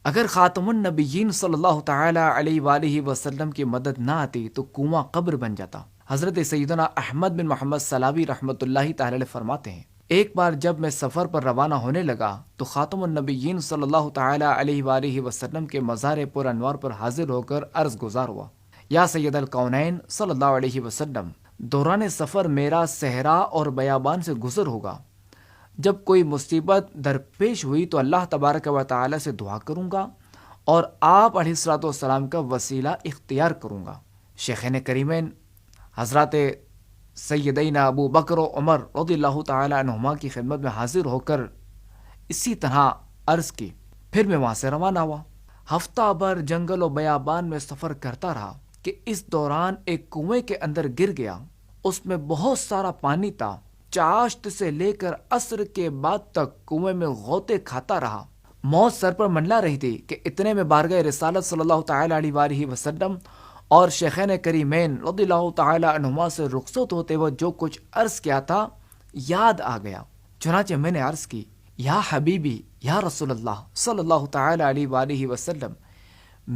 اگر خاتم النبیین صلی اللہ تعالی علیہ وآلہ وسلم کی مدد نہ آتی تو کنواں قبر بن جاتا۔ حضرت سیدنا احمد بن محمد سلاوی رحمۃ اللہ تعالی علیہ فرماتے ہیں، ایک بار جب میں سفر پر روانہ ہونے لگا تو خاتم النبیین صلی اللہ تعالی علیہ وآلہ وسلم کے مزار پر انوار پر حاضر ہو کر عرض گزار ہوا، یا سید الکونین صلی اللہ علیہ وسلم، دوران سفر میرا صحرا اور بیابان سے گزر ہوگا، جب کوئی مصیبت درپیش ہوئی تو اللہ تبارک و تعالی سے دعا کروں گا اور آپ علیہ الصلوۃ والسلام کا وسیلہ اختیار کروں گا۔ شیخین کریمین حضرات سیدینا ابو بکر و عمر رضی اللہ تعالی عنہما کی خدمت میں حاضر ہو کر اسی طرح عرض کی، پھر میں وہاں سے روانہ ہوا۔ ہفتہ بھر جنگل و بیابان میں سفر کرتا رہا کہ اس دوران ایک کنویں کے اندر گر گیا۔ اس میں بہت سارا پانی تھا۔ چاشت سے لے کر عصر کے بعد تک کنویں میں غوطے کھاتا رہا۔ موت سر پر منڈلا رہی تھی کہ اتنے میں بارگاہ رسالت صلی اللہ تعالی علیہ وآلہ وسلم اور شیخین کریمین رضی اللہ تعالی عنہما سے رخصت ہوتے ہوئے جو کچھ عرض کیا تھا یاد آ گیا۔ چنانچہ میں نے عرض کی، یا حبیبی یا رسول اللہ صلی اللہ تعالی علیہ وآلہ وسلم،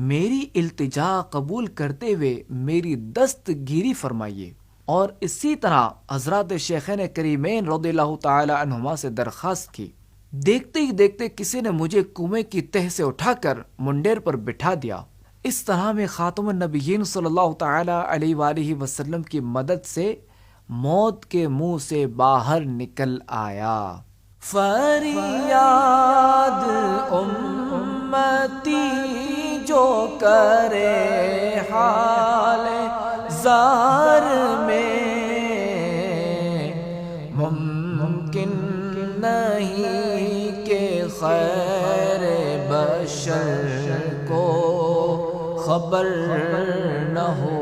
میری التجا قبول کرتے ہوئے میری دستگیری فرمائیے۔ اور اسی طرح حضرات شیخین کریمین رضی اللہ تعالی عنہما سے درخواست کی۔ دیکھتے ہی دیکھتے کسی نے مجھے کنویں کی تہ سے اٹھا کر منڈیر پر بٹھا دیا۔ اس طرح میں خاتم النبیین صلی اللہ تعالی علیہ وآلہ وسلم کی مدد سے موت کے منہ سے باہر نکل آیا۔ فریاد امتی جو کرے حال زار میں، ممکن نہیں کہ خیر بشر کو خبر نہ ہو